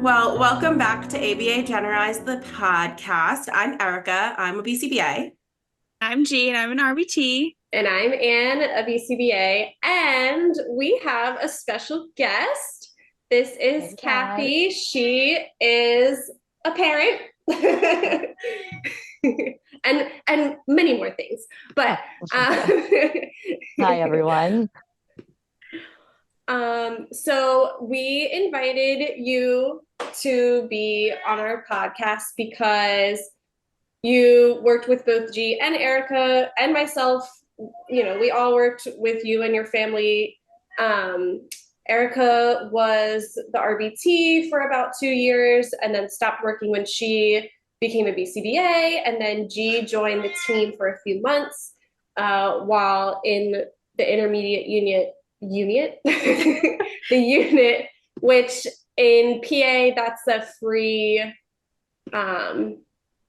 Well, welcome back to ABA Generalize the podcast. I'm Erica. I'm a BCBA. I'm Jean. I'm an RBT. And I'm Anne, a BCBA, and we have a special guest. This is Hey, guys. Kathy. She is a parent. and many more things. But Hi, everyone. So we invited you to be on our podcast because you worked with both G and Erica and myself. You know, we all worked with you and your family. Erica was the RBT for about 2 years and then stopped working when she became a BCBA. And then G joined the team for a few months while in the intermediate unit, the unit, which in PA, that's a free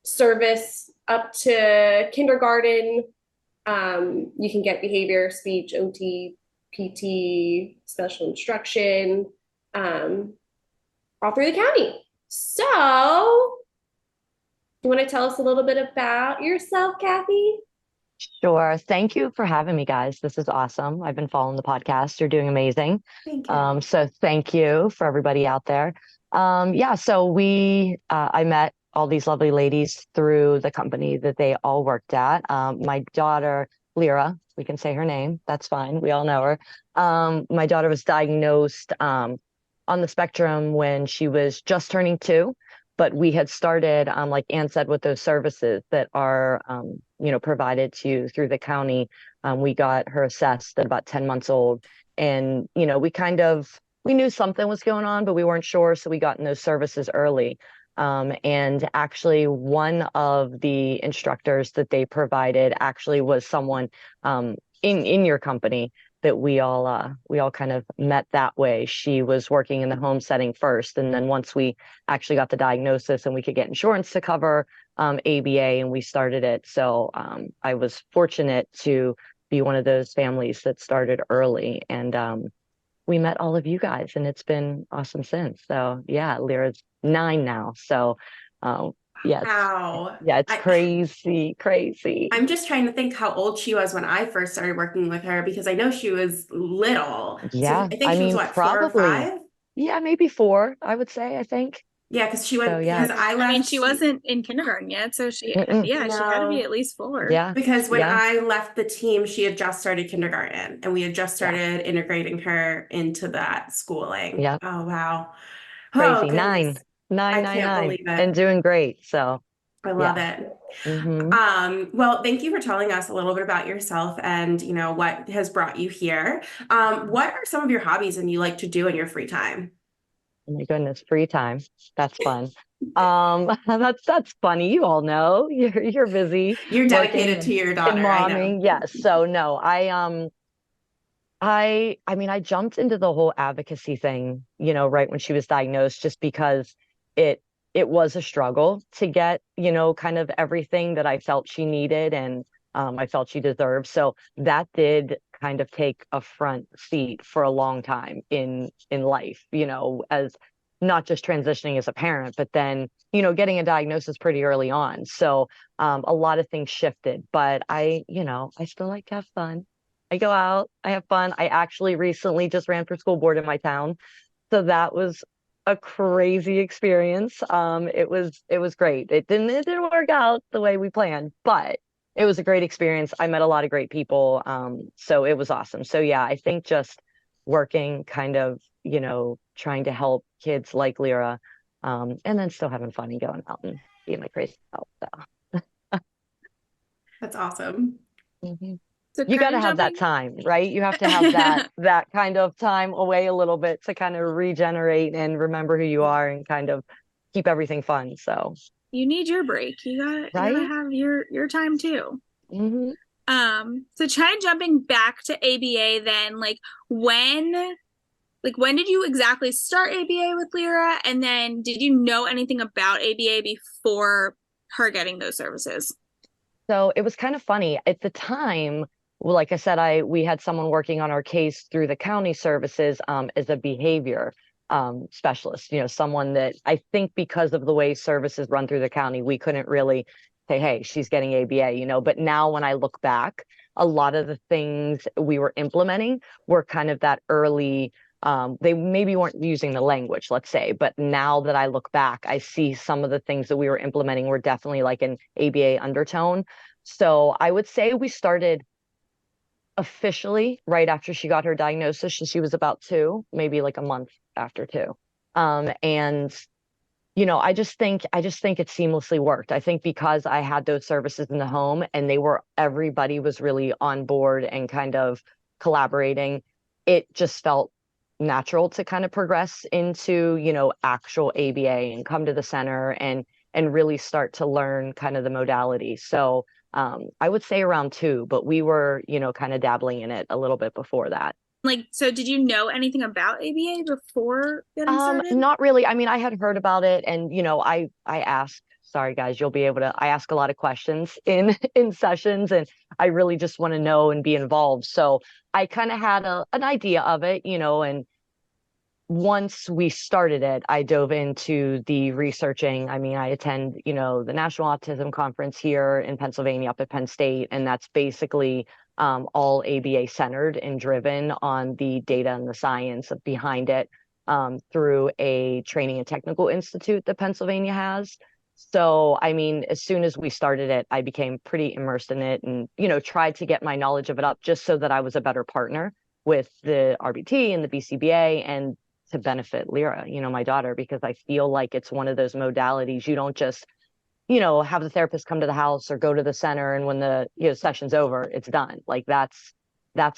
service up to kindergarten. You can get behavior, speech, OT, PT, special instruction, all through the county. So, you want to tell us a little bit about yourself, Kathy? Sure. Thank you for having me, guys. This is awesome. I've been following the podcast. You're doing amazing. Thank you. So thank you for everybody out there. I met all these lovely ladies through the company that they all worked at. My daughter, Lyra, we can say her name. That's fine. We all know her. My daughter was diagnosed on the spectrum when she was just turning 2. But we had started, like Ann said, with those services that are, provided to you through the county. We got her assessed at about 10 months old. And, we knew something was going on, but we weren't sure. So we got in those services early. And actually, one of the instructors that they provided actually was someone in your company that we all kind of met that way. She was working in the home setting first, and then once we actually got the diagnosis and we could get insurance to cover ABA, and we started it. So I was fortunate to be one of those families that started early, and we met all of you guys, and it's been awesome since. So yeah, Lyra's 9 now. So yeah, Wow. it's crazy. I'm just trying to think how old she was when I first started working with her because I know she was little. So Yeah, I think I she was mean, what, 4 or 5? yeah, maybe 4, I would say, I think. Yeah, because she So went yeah, because I I mean, left. she wasn't in kindergarten yet, so mm-mm, she had to be No, at least 4. yeah, because when yeah, I left the team, she had just started kindergarten and we had just yeah, started integrating her into that schooling. yeah. Oh, wow. Oh, Crazy. goodness. I can't 9 believe it. and doing great. So I love yeah. it. Mm-hmm. Well, thank you for telling us a little bit about yourself and, what has brought you here. What are some of your hobbies and you like to do in your free time? Oh my goodness, free time. That's fun. That's funny. You all know you're busy You're working dedicated to your and daughter, I know. momming. Yes. So no, I mean, I jumped into the whole advocacy thing, right when she was diagnosed, just because it it was a struggle to get, kind of everything that I felt she needed and I felt she deserved. So that did kind of take a front seat for a long time in life, as not just transitioning as a parent, but then, getting a diagnosis pretty early on. So a lot of things shifted, but I still like to have fun. I go out, I have fun. I actually recently just ran for school board in my town. So that was a crazy experience. It was great. It didn't work out the way we planned, but it was a great experience. I met a lot of great people. So it was awesome. So yeah, I think just working kind of, trying to help kids like Lyra, and then still having fun and going out and being my crazy self. So That's awesome. mhm. So You got kind to of have that jumping. time, right? You have to have that kind of time away a little bit to kind of regenerate and remember who you are and kind of keep everything fun. So, You need your break. You gotta right? have your time too. Hmm. So kind of jumping back to ABA then, when did you exactly start ABA with Lyra? And then did you know anything about ABA before her getting those services? So it was kind of funny at the time. Well, like I said, we had someone working on our case through the county services as a behavior. specialist, someone that I think because of the way services run through the county, we couldn't really say, hey, she's getting ABA, but now when I look back, a lot of the things we were implementing were kind of that early, they maybe weren't using the language, let's say, but now that I look back, I see some of the things that we were implementing were definitely like an ABA undertone. So I would say we started officially right after she got her diagnosis. She was about 2, maybe like a month after 2. And I just think it seamlessly worked. I think because I had those services in the home and everybody was really on board and kind of collaborating, it just felt natural to kind of progress into, actual ABA and come to the center and really start to learn kind of the modality. So I would say around 2, but we were, kind of dabbling in it a little bit before that. Like, so did you know anything about ABA before getting started? Not really. I mean, I had heard about it and, I asked, sorry guys, I ask a lot of questions in in sessions and I really just want to know and be involved. So I kind of had an idea of it, and once we started it, I dove into the researching. I mean, I attend, the National Autism Conference here in Pennsylvania up at Penn State, and that's basically all ABA centered and driven on the data and the science behind it through a training and technical institute that Pennsylvania has. So, I mean, as soon as we started it, I became pretty immersed in it and, tried to get my knowledge of it up just so that I was a better partner with the RBT and the BCBA and to benefit Lyra, my daughter, because I feel like it's one of those modalities you don't just have the therapist come to the house or go to the center and when the session's over, it's done. Like that's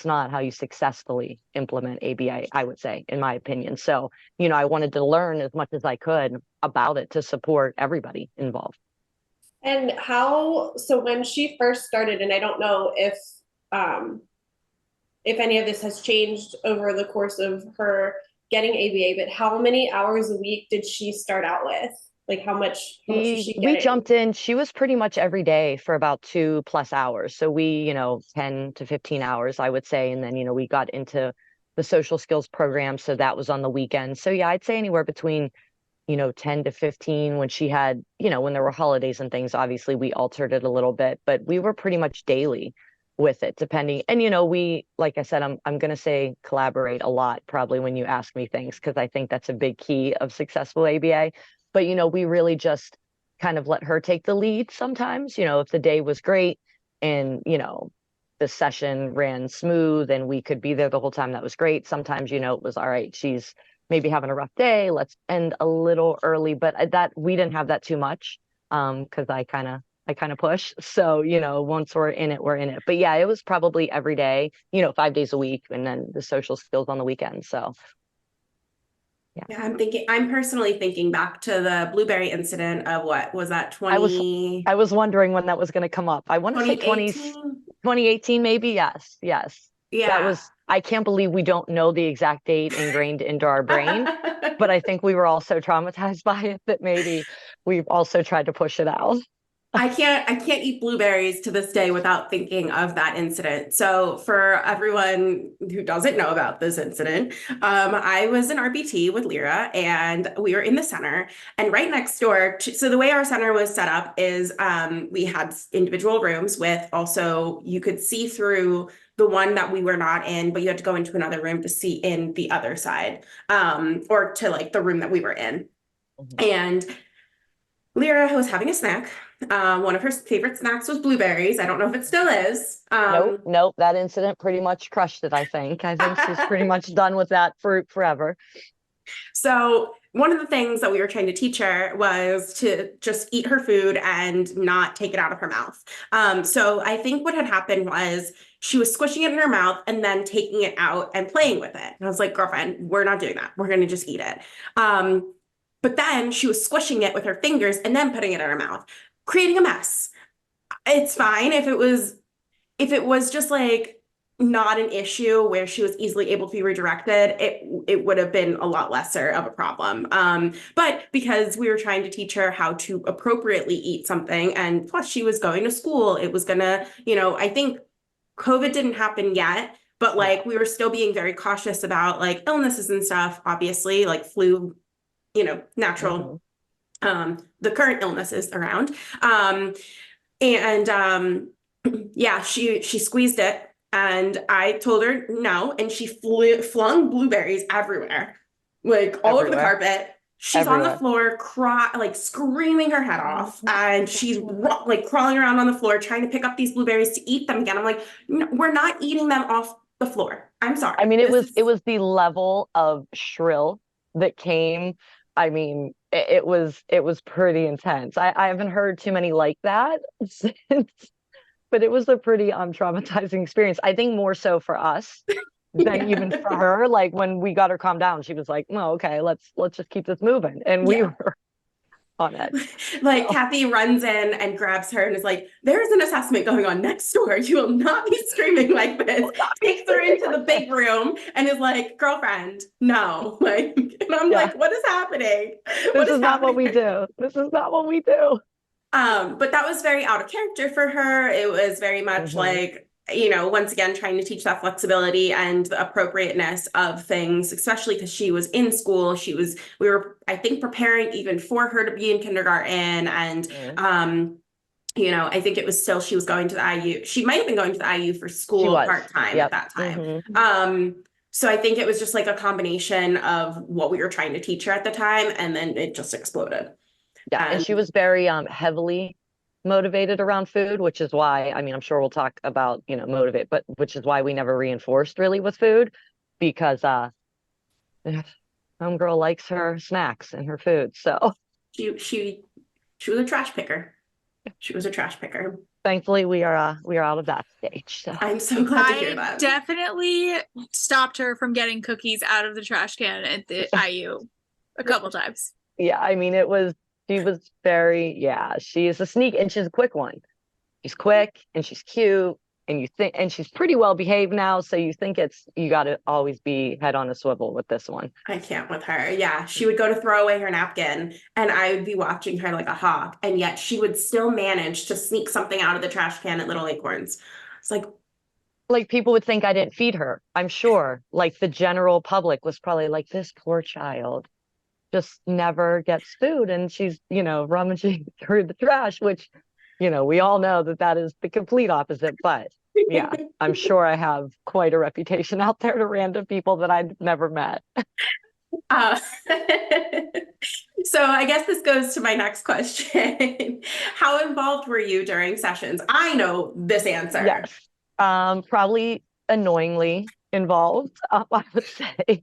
not how you successfully implement ABA, I would say, in my opinion. So, I wanted to learn as much as I could about it to support everybody involved. And so when she first started, and I don't know if any of this has changed over the course of her getting ABA, but how many hours a week did she start out with? Like how much was she We getting? jumped in. She was pretty much every day for about 2+ hours. So we, 10 to 15 hours, I would say. And then, we got into the social skills program. So that was on the weekend. So yeah, I'd say anywhere between, 10 to 15 when she had, when there were holidays and things, obviously we altered it a little bit, but we were pretty much daily with it, depending. And, we, like I said, I'm going to say collaborate a lot, probably when you ask me things, because I think that's a big key of successful ABA. But, we really just kind of let her take the lead sometimes, if the day was great and, the session ran smooth and we could be there the whole time, that was great. Sometimes, it was all right. She's maybe having a rough day. Let's end a little early, but that we didn't have that too much because I kind of push. So, once we're in it, we're in it. But yeah, it was probably every day, 5 days a week, and then the social skills on the weekend. So yeah, I'm personally thinking back to the Blueberry incident of what was that, I was wondering when that was going to come up. I want to say 2018, maybe. Yes. Yeah. I can't believe we don't know the exact date ingrained into our brain, but I think we were all so traumatized by it that maybe we've also tried to push it out. I can't eat blueberries to this day without thinking of that incident. So for everyone who doesn't know about this incident, I was an RBT with Lyra and we were in the center and right next door. So the way our center was set up is we had individual rooms with also, you could see through the one that we were not in, but you had to go into another room to see in the other side or to like the room that we were in. And Lyra was having a snack. One of her favorite snacks was blueberries. I don't know if it still is. Nope. That incident pretty much crushed it, I think. I think she's pretty much done with that fruit forever. So one of the things that we were trying to teach her was to just eat her food and not take it out of her mouth. So I think what had happened was she was squishing it in her mouth and then taking it out and playing with it. And I was like, girlfriend, we're not doing that. We're going to just eat it. But then she was squishing it with her fingers and then putting it in her mouth, creating a mess. It's fine if it was just like not an issue where she was easily able to be redirected, it would have been a lot lesser of a problem. But because we were trying to teach her how to appropriately eat something, and plus she was going to school, it was gonna, I think COVID didn't happen yet, but like we were still being very cautious about like illnesses and stuff, obviously, like flu, natural, the current illnesses around. And yeah, she squeezed it, and I told her no, and she flung blueberries everywhere, like all over the Everywhere. carpet. She's on the Everywhere. floor, like screaming her head off, and she's like crawling around on the floor trying to pick up these blueberries to eat them again. I'm like, no, we're not eating them off the floor. I'm I sorry. mean, This is it was the level of shrill that came. I mean, it was pretty intense. I haven't heard too many like that since, but it was a pretty traumatizing experience. I think more so for us than even yeah. for her. Like when we got her calmed down, she was like, "No, okay, let's just keep this moving," and we Yeah. were on edge. Like So, Kathy runs in and grabs her and is like, there's an assessment going on next door. You will not be screaming like this. will not be Takes her screaming into the like this. big room and is like, girlfriend, no. Like, and I'm Yeah, like, what is happening? What this is is not what happening we right do. This is not what we do. but that was very out of character for her. It was very much Hmm. like, once again, trying to teach that flexibility and the appropriateness of things, especially because she was in school. We were, I think, preparing even for her to be in kindergarten. And, Hmm. I think it was still, she was going to the IU. She might have been going to the IU for She school was. part-time at Yep. that time. Hmm. So I think it was just like a combination of what we were trying to teach her at the time, and then it just exploded. Yeah, and And she was very heavily motivated around food, which is why, I mean, I'm sure we'll talk about, motivate, but which is why we never reinforced really with food because homegirl likes her snacks and her food. So she she she was a trash picker. She was a trash picker. thankfully we are out of that stage. So I'm so glad to hear I that. definitely stopped her from getting cookies out of the trash can at the IU a couple times. yeah, I mean she was very, yeah, she is a sneak and she's a quick one. She's quick and she's cute and and she's pretty well behaved now, so you think you got to always be head on a swivel with this one. I can't with her. Yeah, she would go to throw away her napkin, and I would be watching her like a hawk, and yet she would still manage to sneak something out of the trash can at Little Acorns. It's like, Like people would think I didn't feed her. I'm sure like the general public was probably like, this poor child just never gets food and she's, rummaging through the trash, which, we all know that that is the complete opposite. But yeah, I'm sure I have quite a reputation out there to random people that I've never met. uh, so I guess this goes to my next question. How involved were you during sessions? I know this answer. Yes. Probably annoyingly involved, I would say.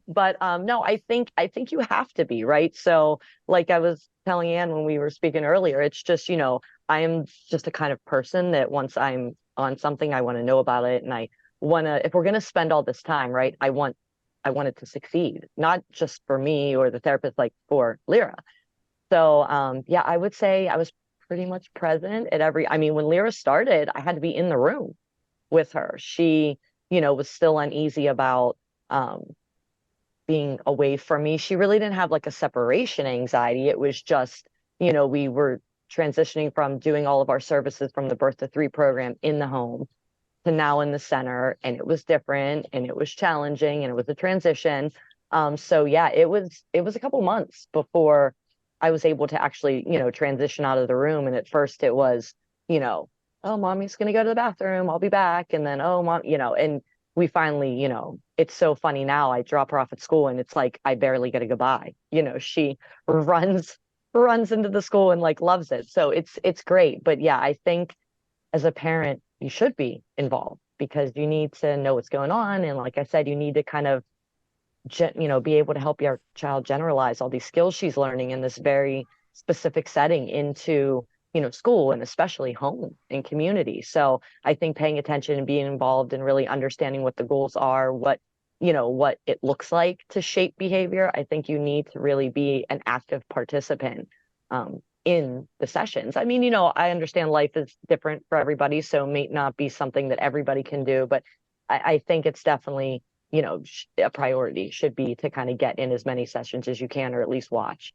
But no, I think you have to be, right? So like I was telling Anne when we were speaking earlier, it's just, I am just a kind of person that once I'm on something, I want to know about it. And I want to, if we're going to spend all this time, right, I want it to succeed, not just for me or the therapist, like for Lyra. So yeah, I would say I was pretty much present at I mean, when Lyra started, I had to be in the room with her. She, was still uneasy about um, being away from me. She really didn't have like a separation anxiety. It was just, we were transitioning from doing all of our services from the birth to three program in the home to now in the center. And it was different and it was challenging and it was a transition. So yeah, it was a couple months before I was able to actually, transition out of the room. And at first it was, oh, mommy's gonna go to the bathroom, I'll be back. And then, oh, mom, and we finally, it's so funny now. I drop her off at school and it's like I barely get a goodbye. She runs runs into the school and like loves it. So it's great. But yeah, I think as a parent, you should be involved because you need to know what's going on. And like I said, you need to kind of, be able to help your child generalize all these skills she's learning in this very specific setting into, school and especially home and community. So I think paying attention and being involved and really understanding what the goals are, what it looks like to shape behavior. I think you need to really be an active participant in the sessions. I mean, I understand life is different for everybody, so it may not be something that everybody can do, but I think it's definitely, a priority should be to kind of get in as many sessions as you can, or at least watch.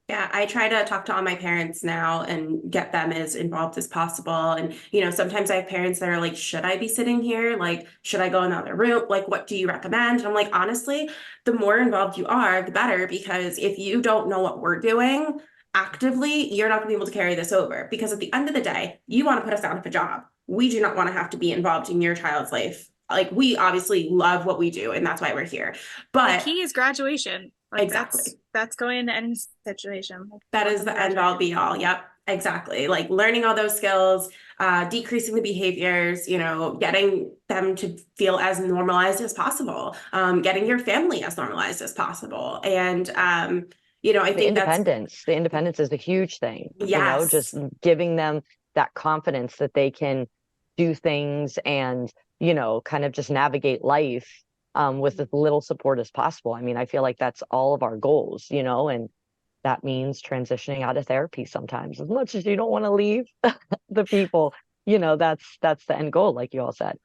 Yeah, I try to talk to all my parents now and get them as involved as possible. And, you know, sometimes I have parents that are like, should I be sitting here? Like, should I go in the other room? Like, what do you recommend? And I'm like, honestly, the more involved you are, the better, because if you don't know what we're doing actively, you're not going to be able to carry this over. Because at the end of the day, you want to put us out of a job. We do not want to have to be involved in your child's life. Like, we obviously love what we do, and that's why we're here. The But key is graduation. Like exactly. that's going into any situation. Like, That want is them to the end all graduate. be all. Yep, exactly. Like learning all those skills, decreasing the behaviors, you know, getting them to feel as normalized as possible, getting your family as normalized as possible. And, you know, I think that's, The independence is a huge thing, just yes, giving them that confidence that they can do things and, kind of just navigate life with as little support as possible. I mean, I feel like that's all of our goals, and that means transitioning out of therapy sometimes, as much as you don't want to leave the people, that's the end goal, like you all said.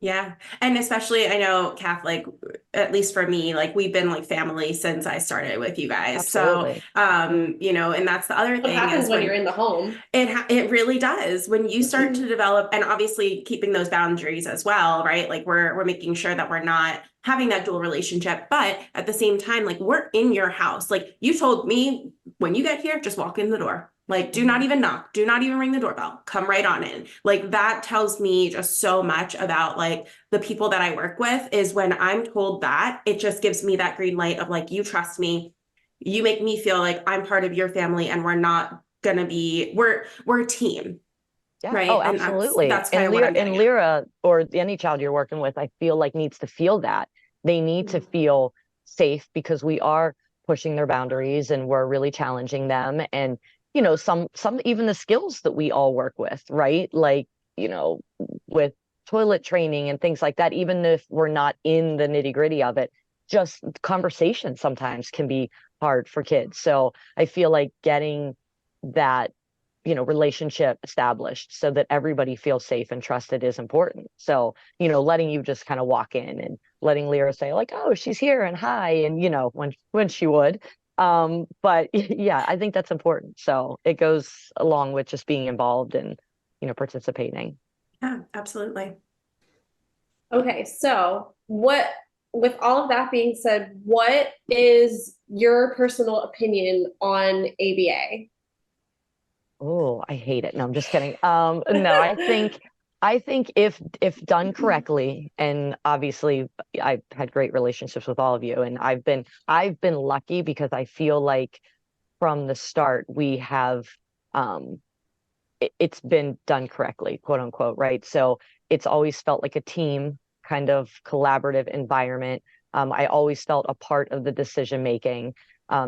yeah. And especially, I know, Catholic, at least for me, like we've been like family since I started with you guys. So, Absolutely. you know, and that's the other What thing happens is when you're when in the home? it really does when you start to develop, and obviously keeping those boundaries as well, right? Like we're making sure that we're not having that dual relationship, but at the same time, like we're in your house. Like you told me when you get here, just walk in the door. Like do not even knock, do not even ring the doorbell. Come right on in. Like that tells me just so much about like the people that I work with is when I'm told that, it just gives me that green light of like you trust me. You make me feel like I'm part of your family and we're not gonna be we're a team, Yeah. right? Oh, And absolutely. that's kind of what I'm getting at. Lyra or any child you're working with, I feel like needs to feel that. They need to feel safe because we are pushing their boundaries and we're really challenging them. And, some even the skills that we all work with, right? Like, with toilet training and things like that, even if we're not in the nitty-gritty of it, just conversation sometimes can be hard for kids. So I feel like getting that relationship established so that everybody feels safe and trusted is important. So, letting you just kind of walk in and letting Lyra say like, oh, she's here and hi, and when she would. But yeah, I think that's important. So it goes along with just being involved and, participating. Yeah, absolutely. Okay, so with all of that being said, what is your personal opinion on ABA? Oh, I hate it. No, I'm just kidding. No, I think if done correctly, and obviously I've had great relationships with all of you, and I've been lucky because I feel like from the start we have um it's been done correctly, quote unquote, right? So it's always felt like a team kind of collaborative environment. I always felt a part of the decision making.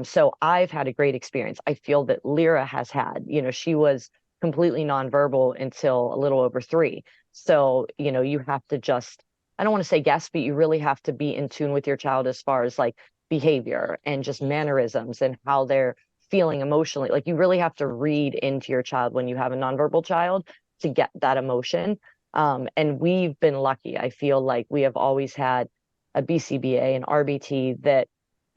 So I've had a great experience. I feel that Lyra has had, she was completely nonverbal until a little over 3. So, you have to just, I don't want to say guess, but you really have to be in tune with your child as far as like behavior and just mannerisms and how they're feeling emotionally. Like you really have to read into your child when you have a nonverbal child to get that emotion. And we've been lucky. I feel like we have always had a BCBA and RBT that,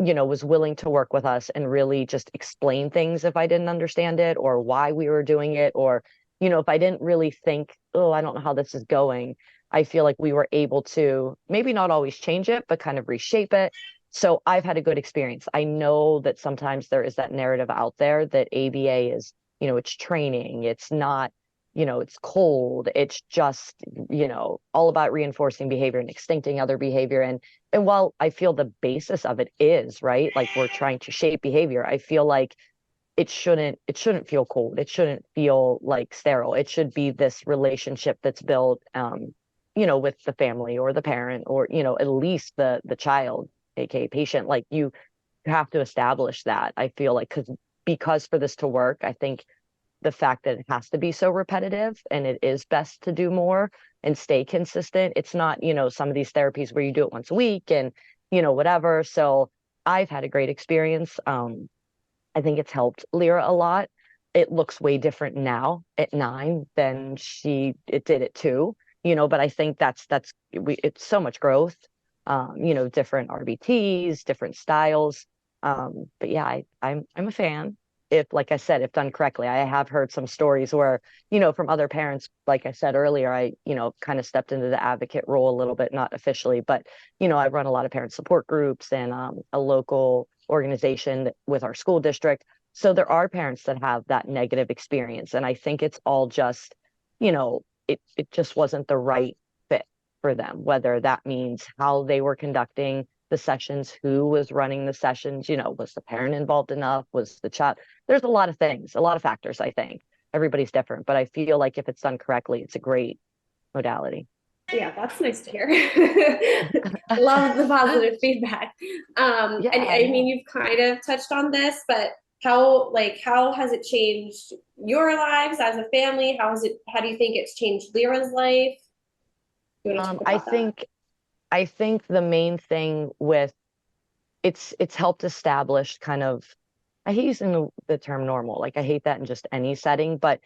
was willing to work with us and really just explain things if I didn't understand it or why we were doing it. Or, if I didn't really think, oh, I don't know how this is going. I feel like we were able to maybe not always change it, but kind of reshape it. So I've had a good experience. I know that sometimes there is that narrative out there that ABA is, it's training, it's not, it's cold, it's just, all about reinforcing behavior and extincting other behavior. And while I feel the basis of it is, right, like we're trying to shape behavior, I feel like it shouldn't feel cold. It shouldn't feel like sterile. It should be this relationship that's built with the family or the parent or, at least the child, aka patient. Like you have to establish that. I feel like because for this to work, I think the fact that it has to be so repetitive and it is best to do more and stay consistent. It's not, some of these therapies where you do it once a week and, whatever. So I've had a great experience. I think it's helped Lyra a lot. It looks way different now at 9 than it did at 2, but I think it's so much growth, different RBTs, different styles. But yeah, I'm a fan. if, like I said, if done correctly. I have heard some stories where, from other parents, like I said earlier, I, kind of stepped into the advocate role a little bit, not officially, but, I run a lot of parent support groups and a local organization with our school district. So there are parents that have that negative experience. And I think it's all just, it just wasn't the right fit for them, whether that means how they were conducting the sessions, who was running the sessions, was the parent involved enough, was the child. There's a lot of things, a lot of factors. I think everybody's different, but I feel like if it's done correctly, it's a great modality. Yeah, that's nice to hear. Love the positive feedback. And Yeah, I yeah. mean, you've kind of touched on this, but how has it changed your lives as a family? How do you think it's changed Lyra's life? You want to talk I about that? think the main thing with it's helped establish kind of, I hate using the term normal. Like I hate that in just any setting, but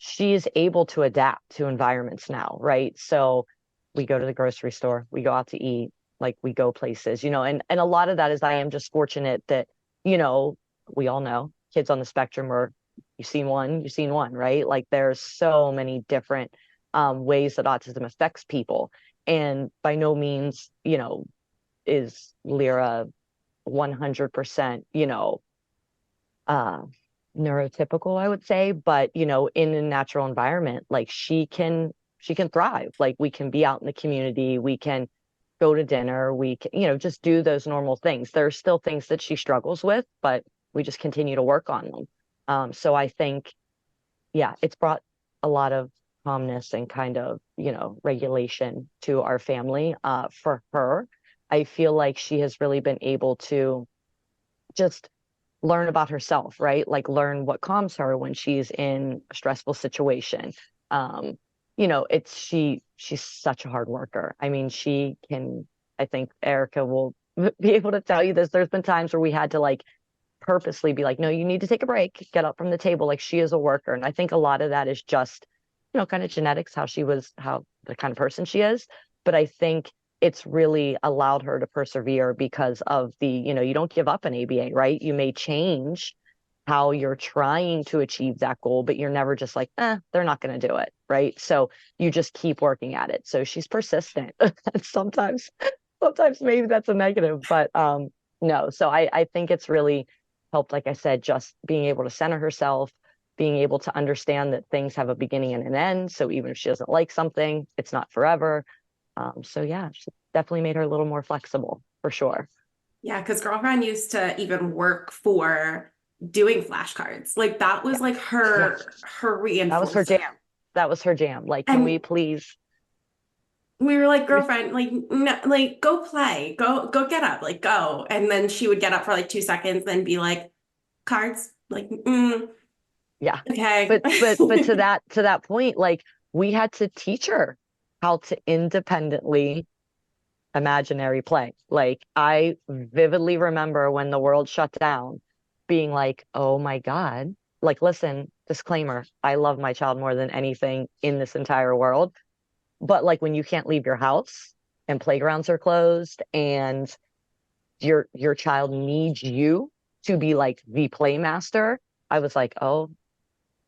she is able to adapt to environments now, right? So we go to the grocery store, we go out to eat, like we go places, and a lot of that is I am just fortunate that, you know, we all know kids on the spectrum are, you've seen one, right? Like there's so many different ways that autism affects people. And by no means, is Lyra 100%, uh, neurotypical, I would say, but in a natural environment, like she can thrive. Like we can be out in the community, we can go to dinner, we can, just do those normal things. There are still things that she struggles with, but we just continue to work on them. So I think, yeah, it's brought a lot of calmness and kind of, regulation to our family. For her, I feel like she has really been able to just learn about herself, right? Like learn what calms her when she's in a stressful situation. Um, she's such a hard worker. I mean, she can, I think Erica will be able to tell you this. There's been times where we had to like purposely be like, no, you need to take a break, get up from the table. Like she is a worker. And I think a lot of that is just, kind of genetics, how the kind of person she is. But I think it's really allowed her to persevere because of the, you don't give up an ABA, right? You may change how you're trying to achieve that goal, but you're never just like, they're not going to do it, right? So you just keep working at it. So she's persistent. Sometimes maybe that's a negative, but no. So I think it's really helped, like I said, just being able to center herself, being able to understand that things have a beginning and an end. So even if she doesn't like something, it's not forever. So yeah, she definitely made her a little more flexible for sure. Yeah, because girlfriend used to even work for doing flashcards. Like that was Yeah, like yeah, her that was her reinforcement. jam. That was her jam. Like, can we And please? we were like, girlfriend, like no, like go play, go get up, like go. And then she would get up for like 2 seconds, then be like, cards, like, Yeah, okay. but to that point, like we had to teach her how to independently imaginary play. Like I vividly remember when the world shut down, being like, oh my God, like listen, disclaimer, I love my child more than anything in this entire world. But like when you can't leave your house and playgrounds are closed and your child needs you to be like the playmaster, I was like, oh,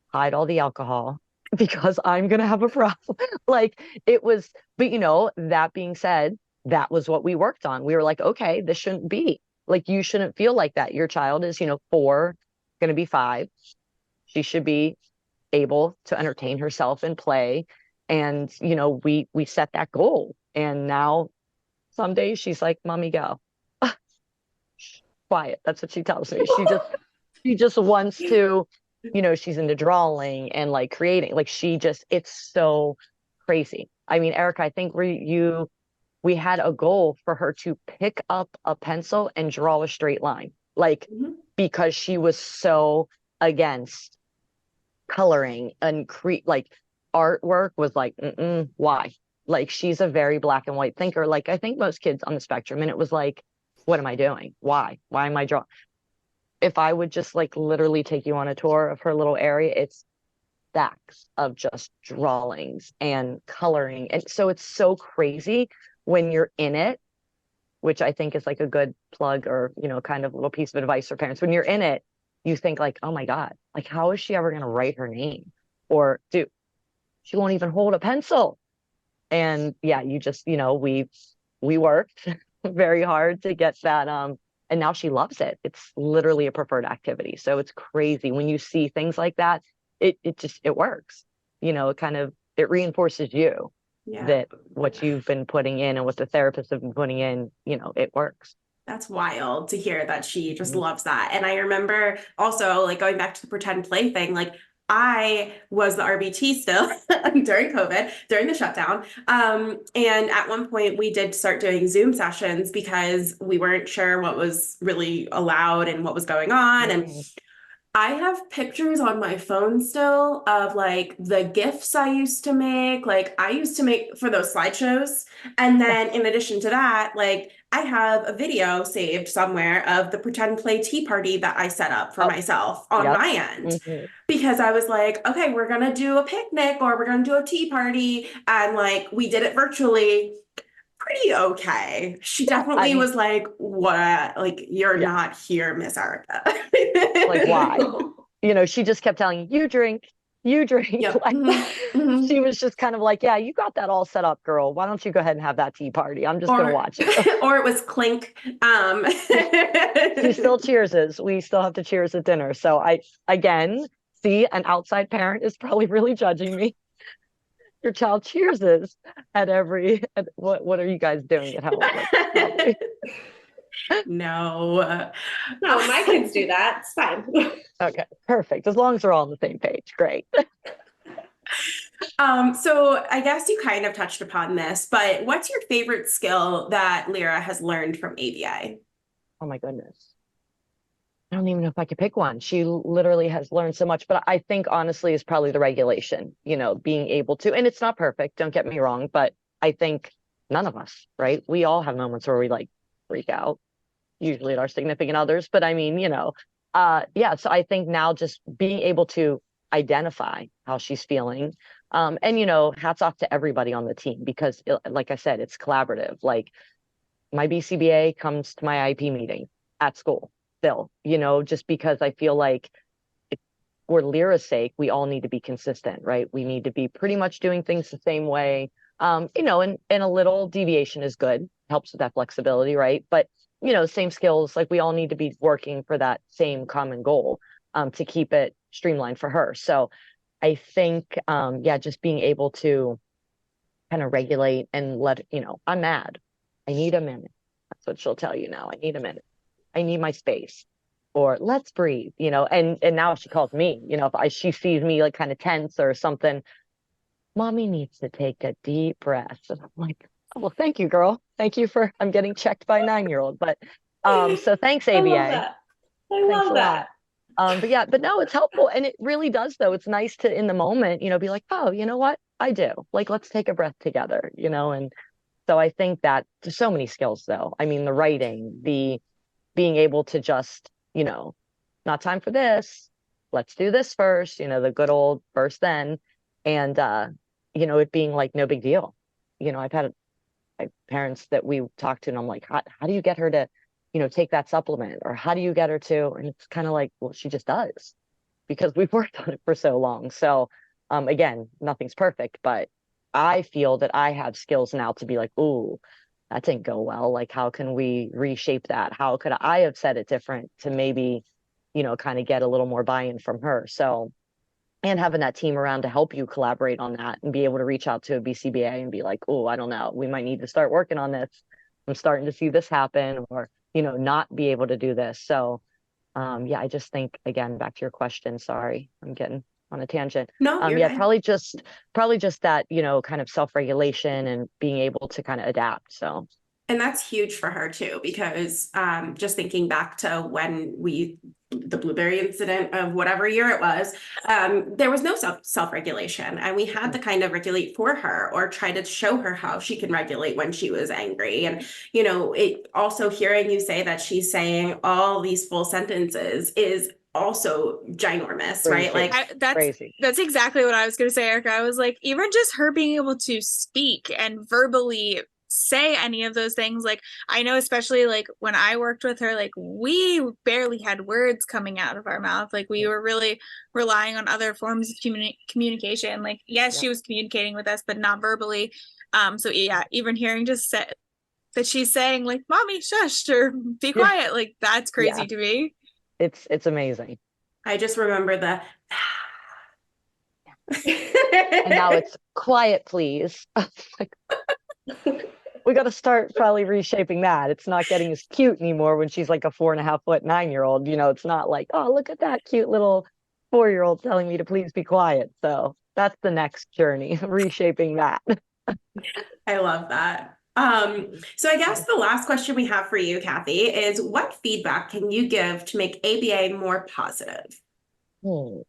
hide all the alcohol because I'm gonna have a problem. Like it was, but that being said, that was what we worked on. We were like, okay, this shouldn't be like you shouldn't feel like that. Your child is, 4, gonna be 5. She should be able to entertain herself and play. And we set that goal. And now some days she's like, Mommy, go. Quiet. That's what she tells me. She just wants to, she's into drawing and like creating. Like it's so crazy. I mean, Erica, I think we had a goal for her to pick up a pencil and draw a straight line. Like because she was so against coloring and like artwork was like, why? Like she's a very black and white thinker. Like I think most kids on the spectrum. And it was like, what am I doing? Why? Why am I drawing? If I would just like literally take you on a tour of her little area, it's stacks of just drawings and coloring. And so it's so crazy when you're in it, which I think is like a good plug or, kind of little piece of advice for parents. When you're in it, you think like, oh my God, like how is she ever going to write her name? Or dude, she won't even hold a pencil. And yeah, you just, we worked very hard to get that. And now she loves it. It's literally a preferred activity. So it's crazy when you see things like that. It works. It reinforces you Yeah. that what you've been putting in and what the therapists have been putting in, it works. That's wild to hear that she just Mhm. loves that. And I remember also like going back to the pretend play thing, like I was the RBT still during COVID, during the shutdown. And at one point we did start doing Zoom sessions because we weren't sure what was really allowed and what was going on. And Mhm. I have pictures on my phone still of like the GIFs I used to make. Like I used to make for those slideshows. And then in addition to that, like I have a video saved somewhere of the pretend play tea party that I set up for Oh, myself on yep. my end. Mhm. Because I was like, okay, we're gonna do a picnic or we're gonna do a tea party. And like we did it virtually pretty okay. She Yeah, I definitely mean, was like, what? Like, you're yeah, not here, Miss Erica. like why? She just kept telling you drink. Yep. Like Mhm. Mhm. she was just kind of like, yeah, you got that all set up, girl. Why don't you go ahead and have that tea party? I'm just gonna Or watch you. or it was clink. She still cheerses. We still have to cheers at dinner. So I again see an outside parent is probably really judging me. Your child cheerses what are you guys doing at home? Like probably. No. No, my kids do that. It's fine. Okay, perfect. As long as we're all on the same page. Great. So I guess you kind of touched upon this, but what's your favorite skill that Lyra has learned from ABA? Oh my goodness. I don't even know if I could pick one. She literally has learned so much, but I think honestly is probably the regulation, being able to, and it's not perfect, don't get me wrong, but I think none of us, right? We all have moments where we like freak out, usually at our significant others, but I mean, yeah, so I think now just being able to identify how she's feeling. And hats off to everybody on the team because like I said, it's collaborative. Like my BCBA comes to my IP meeting at school still, just because I feel like for Lyra's sake, we all need to be consistent, right? We need to be pretty much doing things the same way. And a little deviation is good, helps with that flexibility, right? But, same skills, like we all need to be working for that same common goal to keep it streamlined for her. So I think, yeah, just being able to kind of regulate and I'm mad. I need a minute. That's what she'll tell you now. I need a minute. I need my space. Or let's breathe, and now she calls me, if she sees me like kind of tense or something, mommy needs to take a deep breath. And I'm like, oh, well, thank you, girl. Thank you I'm getting checked by a 9-year-old. But so thanks, I love ABA. that. I Thanks a love lot. that. But yeah, but no, it's helpful. And it really does, though. It's nice to, in the moment, be like, oh, you know what? I do. Like, let's take a breath together, and so I think that there's so many skills, though. I mean, the writing, the being able to just, not time for this. Let's do this first, the good old first then. And, it being like no big deal. I've had parents that we talked to, and I'm like, how do you get her to, take that supplement? Or how do you get her to? And it's kind of like, well, she just does because we've worked on it for so long. So, again, nothing's perfect, but I feel that I have skills now to be like, ooh, that didn't go well. Like, how can we reshape that? How could I have said it different to maybe, kind of get a little more buy-in from her? So, and having that team around to help you collaborate on that and be able to reach out to a BCBA and be like, oh, I don't know, we might need to start working on this. I'm starting to see this happen, or, not be able to do this. So, yeah, I just think, again, back to your question, sorry, I'm getting on a tangent. No, you're Yeah, good. probably just that, kind of self-regulation and being able to kind of adapt. So And that's huge for her too, because just thinking back to when the Blueberry incident of whatever year it was, there was no self-regulation, and we had to kind of regulate for her or try to show her how she can regulate when she was angry. And it also hearing you say that she's saying all these full sentences is also ginormous, right? crazy, Like crazy. That's exactly what I was going to say, Erica. I was like, even just her being able to speak and verbally say any of those things. Like, I know, especially like when I worked with her, like we barely had words coming out of our mouth. Like we were really relying on other forms of communication. Like, yes, she was communicating with us, but not verbally. So yeah, even hearing just that she's saying like, "Mommy, shush," or "Be Yeah. quiet," like that's crazy to me. It's amazing. I just remember the And now it's quiet, please. Like, we got to start probably reshaping that. It's not getting as cute anymore when she's like a 4.5 foot 9-year-old. It's not like, oh, look at that cute little 4-year-old telling me to please be quiet. So that's the next journey, reshaping that. I love that. So I guess the last question we have for you, Kathy, is what feedback can you give to make ABA more positive? Hmm.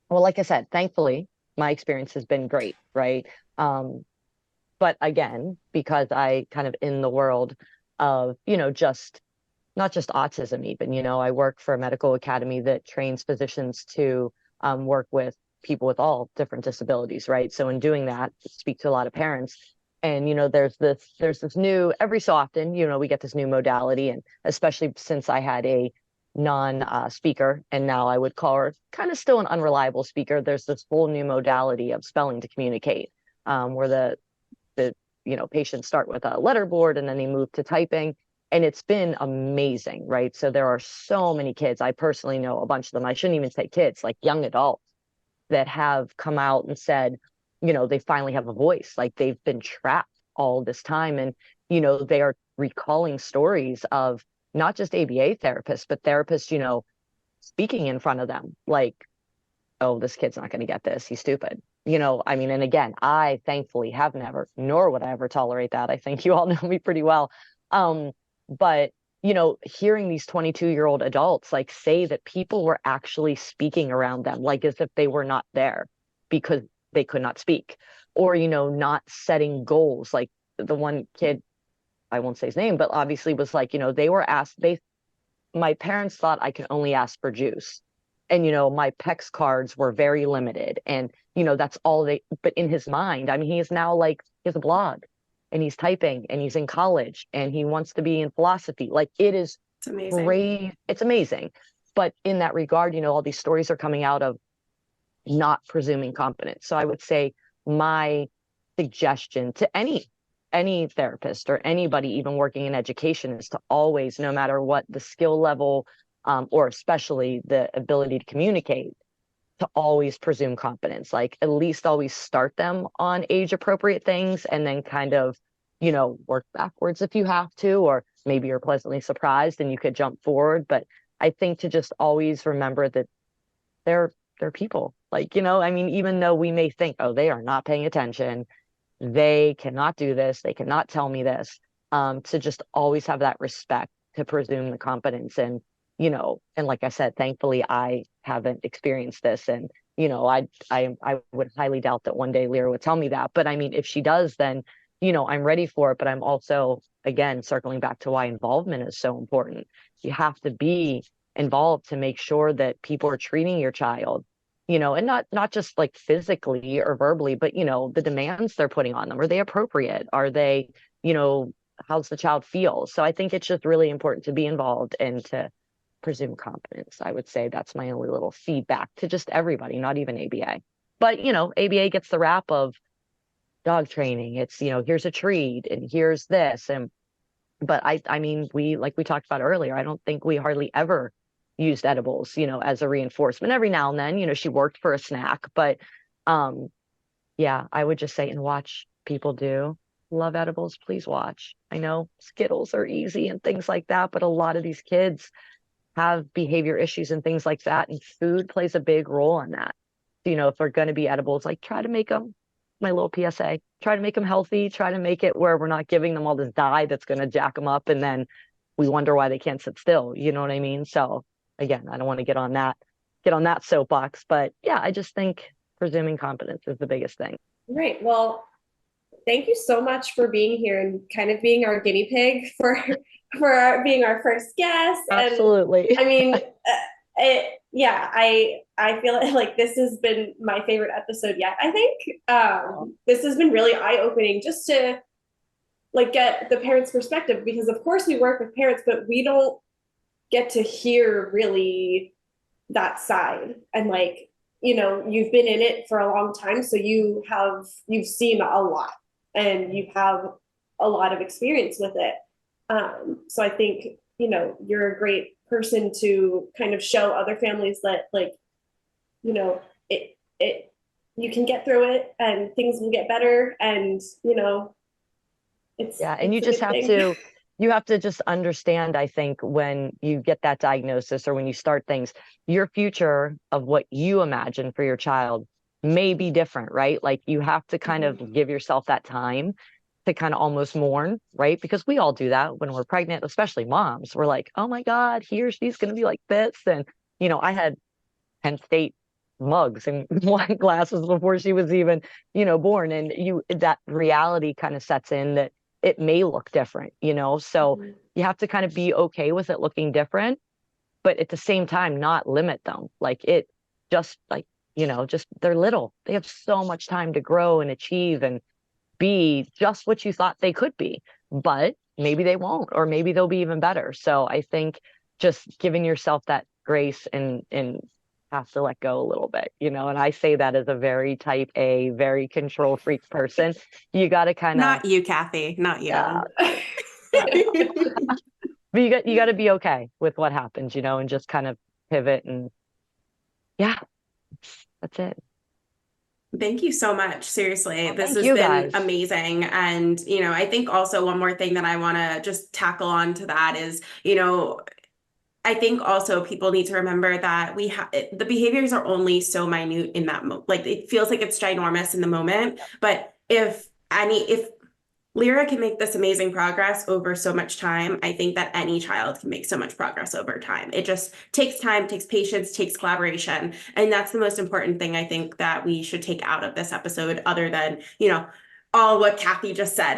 Well, like I said, thankfully, my experience has been great, right? But again, because I kind of in the world of, just not just autism, even, I work for a medical academy that trains physicians to work with people with all different disabilities, right? So in doing that, speak to a lot of parents. And there's this new, every so often, we get this new modality, and especially since I had a non-speaker, and now I would call her kind of still an unreliable speaker. There's this whole new modality of spelling to communicate, where the patients start with a letter board and then they move to typing, and it's been amazing, right? So there are so many kids. I personally know a bunch of them. I shouldn't even say kids, like young adults that have come out and said, they finally have a voice. Like they've been trapped all this time, and they are recalling stories of not just ABA therapists, but therapists, speaking in front of them, like, oh, this kid's not going to get this. He's stupid. I mean, and again, I thankfully have never, nor would I ever tolerate that. I think you all know me pretty well. But, hearing these 22-year-old adults like say that people were actually speaking around them, like as if they were not there because they could not speak, or, not setting goals. Like the one kid, I won't say his name, but obviously was like, they were asked, my parents thought I could only ask for juice. And, my PEX cards were very limited. And, that's all but in his mind, I mean, he is now like, he has a blog and he's typing and he's in college and he wants to be in philosophy. Like it is It's amazing. great. It's amazing. But in that regard, all these stories are coming out of not presuming competence. So I would say my suggestion to any therapist or anybody even working in education is to always, no matter what the skill level, or especially the ability to communicate, to always presume competence. Like at least always start them on age appropriate things and then kind of, work backwards if you have to, or maybe you're pleasantly surprised and you could jump forward. But I think to just always remember that they're people. Like, I mean, even though we may think, oh, they are not paying attention, they cannot do this, they cannot tell me this, to just always have that respect to presume the competence. And like I said, thankfully I haven't experienced this, and I would highly doubt that one day Lyra would tell me that. But I mean, if she does, then I'm ready for it. But I'm also, again, circling back to why involvement is so important. You have to be involved to make sure that people are treating your child, and not just like physically or verbally, but the demands they're putting on them. Are they appropriate? Are they, how's the child feel? So I think it's just really important to be involved and to presume competence. I would say that's my only little feedback to just everybody, not even ABA. But ABA gets the rap of dog training. It's, here's a treat and here's this. But I mean, like we talked about earlier, I don't think we hardly ever used edibles, as a reinforcement. Every now and then, she worked for a snack. But yeah, I would just say, and watch people do love edibles, please watch. I know Skittles are easy and things like that, but a lot of these kids have behavior issues and things like that. And food plays a big role in that. So, if they're going to be edibles, like try to make them, my little PSA, try to make them healthy, try to make it where we're not giving them all this dye that's going to jack them up. And then we wonder why they can't sit still. You know what I mean? So again, I don't want to get on that soapbox, but yeah, I just think presuming competence is the biggest thing. Right. Well, thank you so much for being here and kind of being our guinea pig for being our first guest. Absolutely. And, I mean, I feel like this has been my favorite episode yet. I think this has been really eye-opening just to like get the parents' perspective, because of course we work with parents, but we don't get to hear really that side. And like, you've been in it for a long time, so you've seen a lot and you have a lot of experience with it. So I think, you're a great person to kind of show other families that, like, it you can get through it and things will get better, and Yeah, and it's a good thing. you have to just understand, I think, when you get that diagnosis or when you start things, your future of what you imagine for your child may be different, right? Like you have to kind of give yourself that time to kind of almost mourn, right? Because we all do that when we're pregnant, especially moms. We're like, oh my God, here she's going to be like this. And, I had Penn State mugs and wine glasses before she was even, born. And that reality kind of sets in that it may look different, so you have to kind of be okay with it looking different, but at the same time, not limit them. Like it just like, just they're little. They have so much time to grow and achieve and be just what you thought they could be, but maybe they won't, or maybe they'll be even better. So I think just giving yourself that grace and have to let go a little bit, and I say that as a very type A, very control freak person. You got to kind of, Not you, Kathy, not you. but you got to be okay with what happens, and just kind of pivot and yeah, that's it. Thank you so much. Seriously, Well, this thank has you been guys. amazing. And, I think also one more thing that I want to just tackle on to that is, I think also people need to remember that we have the behaviors are only so minute in that like it feels like it's ginormous in the moment, but if Lyra can make this amazing progress over so much time, I think that any child can make so much progress over time. It just takes time, takes patience, takes collaboration. And that's the most important thing I think that we should take out of this episode, other than, all what Kathy just said.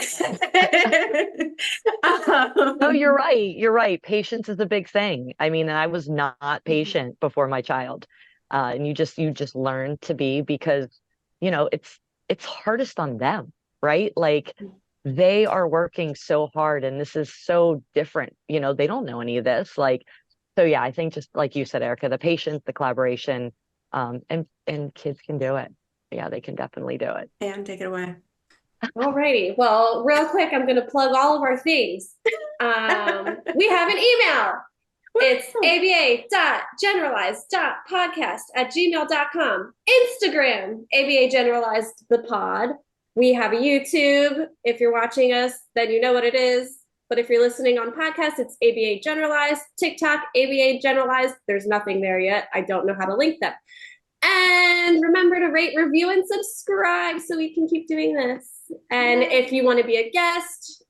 No, um, you're right. You're right. Patience is a big thing. I mean, and I was not patient before my child. And you just learn to be because, it's hardest on them, right? Like they are working so hard and this is so different. They don't know any of this. Like, so yeah, I think just like you said, Erica, the patience, the collaboration, and kids can do it. Yeah, they can definitely do it. and take it away. Alrighty. Well, real quick, I'm going to plug all of our things. We have an email. It's aba.generalized.podcast@gmail.com. Instagram, ABA Generalized the Pod. We have a YouTube. If you're watching us, then you know what it is. But if you're listening on podcast, it's ABA Generalized. TikTok, ABA Generalized. There's nothing there yet. I don't know how to link them. And remember to rate, review, and subscribe so we can keep doing this. And if you want to be a guest,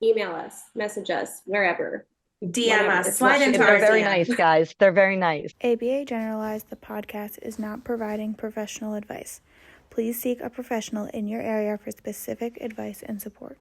email us, message us, wherever. DM Whatever. us, slide into They're our very DM. nice, guys. They're very nice. ABA Generalized, the podcast, is not providing professional advice. Please seek a professional in your area for specific advice and support.